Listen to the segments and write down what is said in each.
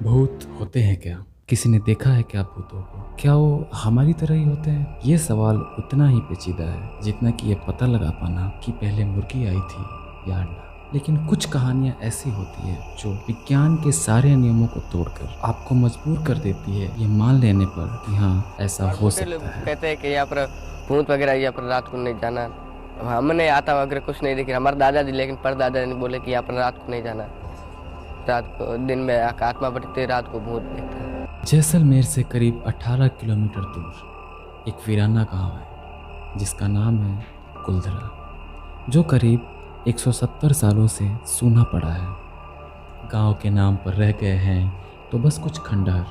भूत होते हैं क्या? किसी ने देखा है क्या भूतों को? क्या वो हमारी तरह ही होते हैं? ये सवाल उतना ही पेचीदा है जितना कि ये पता लगा पाना कि पहले मुर्गी आई थी या अंडा। लेकिन कुछ कहानियां ऐसी होती है जो विज्ञान के सारे नियमों को तोड़कर आपको मजबूर कर देती है ये मान लेने पर कि हाँ, ऐसा हो छोटे लोग सकता है। कहते हैं कि यहाँ पर भूत वगैरह यहाँ पर रात को नहीं जाना। अब हमने आता वगैरह कुछ नहीं देखी, हमारे दादाजी लेकिन परदादा ने बोले कि यहाँ पर रात को नहीं जाना। रात को दिन में आत्मा बढ़ती है, रात को भूत देखता है। जैसलमेर से करीब 18 किलोमीटर दूर एक वीराना गांव है जिसका नाम है कुलधरा, जो करीब 170 सालों से सूना पड़ा है। गांव के नाम पर रह गए हैं तो बस कुछ खंडहर,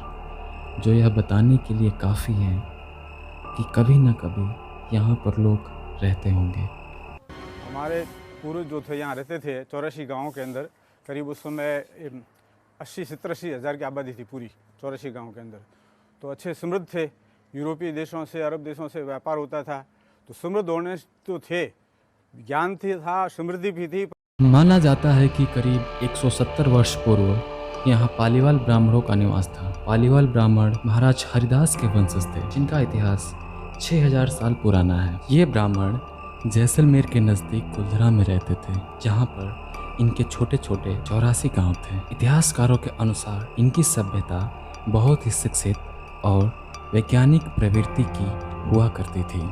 जो यह बताने के लिए काफ़ी हैं कि कभी न कभी यहाँ पर लोग रहते होंगे। हमारे पूर्वज जो थे यहाँ रहते थे 84 गाँव के अंदर। करीब उस समय 80-87 हज़ार की आबादी थी पूरी 84 गाँव के अंदर। तो अच्छे समृद्ध थे, यूरोपीय देशों से अरब देशों से व्यापार होता था, तो समृद्ध होने तो थे, ज्ञान थी था, समृद्धि भी थी। माना जाता है कि करीब 170 वर्ष पूर्व यहाँ पालीवाल ब्राह्मणों का निवास था। पालीवाल ब्राह्मण महाराज हरिदास के वंशज थे, जिनका इतिहास 6000 साल पुराना है। ये ब्राह्मण जैसलमेर के नज़दीक कुलधरा में रहते थे, जहाँ पर इनके छोटे छोटे 84 गांव थे। इतिहासकारों के अनुसार इनकी सभ्यता बहुत ही शिक्षित और वैज्ञानिक प्रवृत्ति की हुआ करती थी,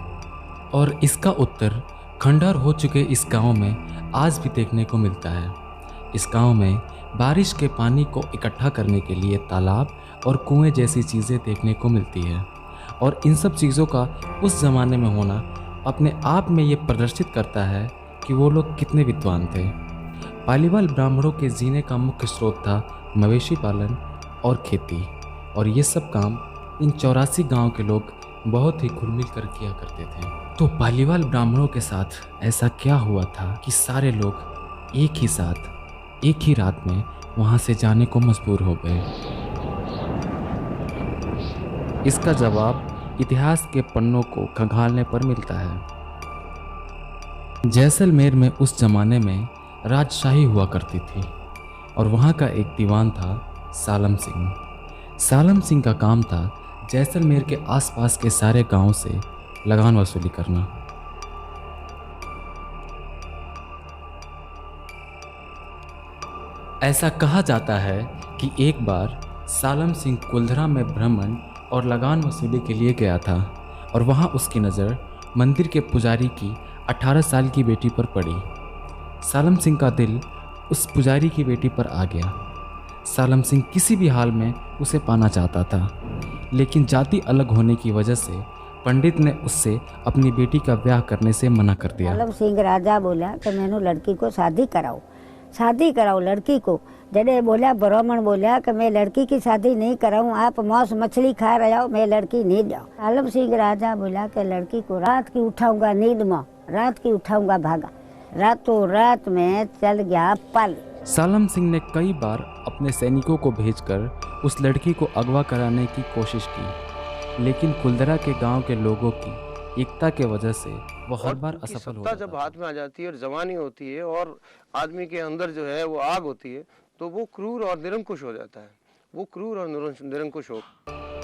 और इसका उत्तर खंडहर हो चुके इस गांव में आज भी देखने को मिलता है। इस गांव में बारिश के पानी को इकट्ठा करने के लिए तालाब और कुएं जैसी चीज़ें देखने को मिलती है, और इन सब चीज़ों का उस ज़माने में होना अपने आप में ये प्रदर्शित करता है कि वो लोग कितने विद्वान थे। पालीवाल ब्राह्मणों के जीने का मुख्य स्रोत था मवेशी पालन और खेती, और ये सब काम इन 84 गांव के लोग बहुत ही घुल-मिल कर किया करते थे। तो पालीवाल ब्राह्मणों के साथ ऐसा क्या हुआ था कि सारे लोग एक ही साथ एक ही रात में वहां से जाने को मजबूर हो गए? इसका जवाब इतिहास के पन्नों को खंगालने पर मिलता है। जैसलमेर में उस जमाने में राजशाही हुआ करती थी, और वहाँ का एक दीवान था सालम सिंह। सालम सिंह का काम था जैसलमेर के आसपास के सारे गांवों से लगान वसूली करना। ऐसा कहा जाता है कि एक बार सालम सिंह कुलधरा में भ्रमण और लगान वसूली के लिए गया था, और वहाँ उसकी नज़र मंदिर के पुजारी की 18 साल की बेटी पर पड़ी। सालम सिंह का दिल उस पुजारी की बेटी पर आ गया। सालम सिंह किसी भी हाल में उसे पाना चाहता था, लेकिन जाति अलग होने की वजह से पंडित ने उससे अपनी बेटी का ब्याह करने से मना कर दिया। सालम सिंह राजा बोला कि मैंने लड़की को शादी कराओ लड़की को। जडे बोला ब्राह्मण बोला कि मैं लड़की की शादी नहीं कराऊं, आप मांस मछली खा रहे हो, मैं लड़की नहीं जाऊं। सालम सिंह राजा बोला कि लड़की को रात की उठाऊंगा नींद में, रात की उठाऊंगा भागा। रातों रात में चल गया पाली। सालम सिंह ने कई बार अपने सैनिकों को भेजकर उस लड़की को अगवा कराने की कोशिश की, लेकिन कुलधरा के गांव के लोगों की एकता के वजह से वो हर बार असफल हो जाता जब था। हाथ में आ जाती है और जवानी होती है और आदमी के अंदर जो है वो आग होती है, तो वो क्रूर और निरंकुश हो जाता है। वो क्रूर और निरंकुश हो।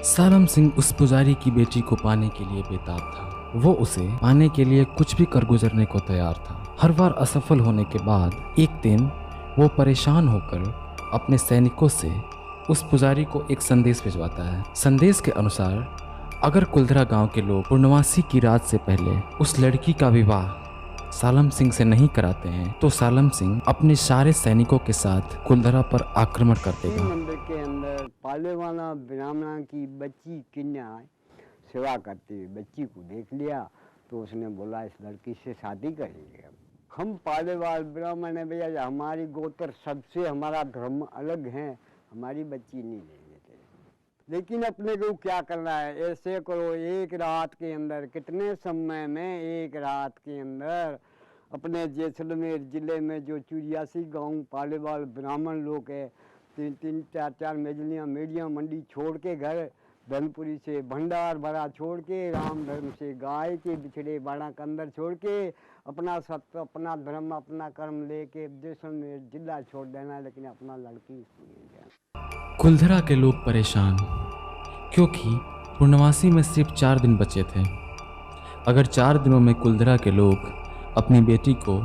सालम सिंह उस पुजारी की बेटी को पाने के लिए बेताब था। वो उसे पाने के लिए कुछ भी कर गुजरने को तैयार था। हर बार असफल होने के बाद एक दिन वो परेशान होकर अपने सैनिकों से उस पुजारी को एक संदेश भिजवाता है। संदेश के अनुसार अगर कुलधरा गांव के लोग पूर्णमासी की रात से पहले उस लड़की का विवाह सालम सिंह से नहीं कराते हैं तो सालम सिंह अपने सारे सैनिकों के साथ कुलधरा पर आक्रमण कर देगा। मंदिर के अंदर पालेवाला ब्राह्मण की बच्ची कन्या सेवा करती हुई बच्ची को देख लिया, तो उसने बोला इस लड़की से शादी करेंगे। हम पालेवाल ब्राह्मण है भैया, हमारी गोत्र सबसे हमारा धर्म अलग है, हमारी बच्ची नहीं लेंगे। लेकिन अपने को क्या करना है, ऐसे करो एक रात के अंदर, कितने समय में, एक रात के अंदर अपने जैसलमेर जिले में जो 84 गांव पालेवाल ब्राह्मण लोग है, 3-3, 4-4 मेड़ियाँ मंडी छोड़ के, घर धनपुरी से भंडार भरा छोड़ के, राम धर्म से गाय के बिछड़े बाड़ा के अंदर छोड़ के, अपना सत्य, अपना धर्म, अपना कर्म लेके जैसलमेर जिला छोड़ देना, लेकिन अपना लड़की नहीं जाना। कुलधरा के लोग परेशान, क्योंकि पूर्णवासी में सिर्फ 4 दिन बचे थे। अगर 4 दिनों में कुलधरा के लोग अपनी बेटी को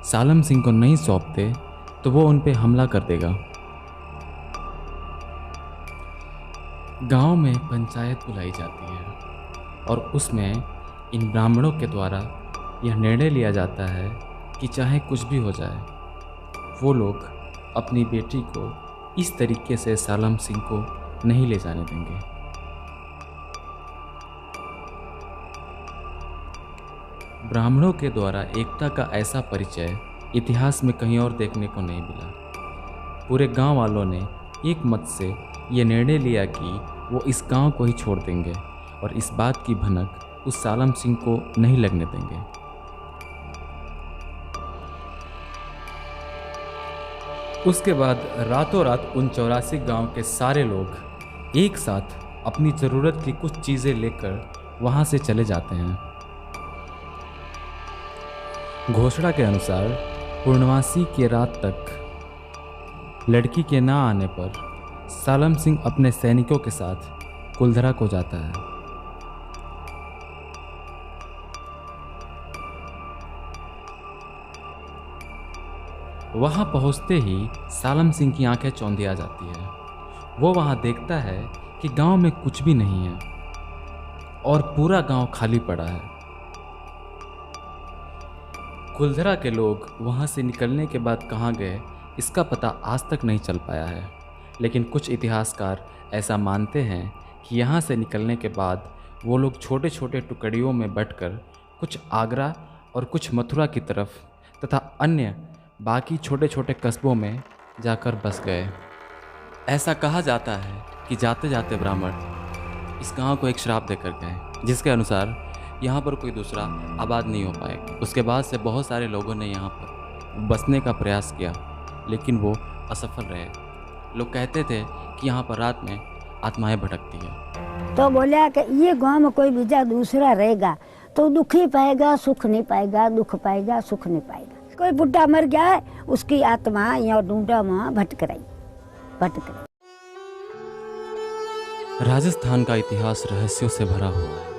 सालम सिंह को नहीं सौंपते तो वो उन पे हमला कर देगा। गांव में पंचायत बुलाई जाती है और उसमें इन ब्राह्मणों के द्वारा यह निर्णय लिया जाता है कि चाहे कुछ भी हो जाए, वो लोग अपनी बेटी को इस तरीके से सालम सिंह को नहीं ले जाने देंगे। ब्राह्मणों के द्वारा एकता का ऐसा परिचय इतिहास में कहीं और देखने को नहीं मिला। पूरे गांव वालों ने एक मत से ये निर्णय लिया कि वो इस गांव को ही छोड़ देंगे और इस बात की भनक उस सालम सिंह को नहीं लगने देंगे। उसके बाद रातों रात उन 84 गांव के सारे लोग एक साथ अपनी ज़रूरत की कुछ चीज़ें लेकर वहां से चले जाते हैं। घोषणा के अनुसार पूर्णवासी की रात तक लड़की के ना आने पर सालम सिंह अपने सैनिकों के साथ कुलधरा को जाता है। वहां पहुंचते ही सालम सिंह की आंखें चौंधिया जाती है। वो वहां देखता है कि गांव में कुछ भी नहीं है और पूरा गांव खाली पड़ा है। कुलधरा के लोग वहां से निकलने के बाद कहाँ गए इसका पता आज तक नहीं चल पाया है, लेकिन कुछ इतिहासकार ऐसा मानते हैं कि यहाँ से निकलने के बाद वो लोग छोटे छोटे टुकड़ियों में बंटकर कुछ आगरा और कुछ मथुरा की तरफ तथा अन्य बाकी छोटे छोटे कस्बों में जाकर बस गए। ऐसा कहा जाता है कि जाते जाते ब्राह्मण इस गांव को एक श्राप देकर गए, जिसके अनुसार यहाँ पर कोई दूसरा आबाद नहीं हो पाएगा। उसके बाद से बहुत सारे लोगों ने यहाँ पर बसने का प्रयास किया, लेकिन वो असफल रहे। लोग कहते थे कि यहाँ पर रात में आत्माएं भटकती है। तो बोला कि ये गांव में कोई बीजा दूसरा रहेगा तो दुख ही पाएगा, सुख नहीं पाएगा, दुख पाएगा, सुख नहीं पाएगा। कोई बुढ़ा मर गया है, उसकी आत्मा या ढूंढा वहाँ भटक रही। राजस्थान का इतिहास रहस्यों से भरा हुआ है,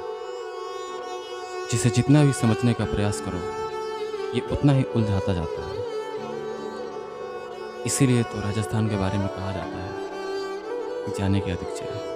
जिसे जितना भी समझने का प्रयास करो ये उतना ही उलझाता जाता है। इसीलिए तो राजस्थान के बारे में कहा जाता है जाने के अधिक चाहिए।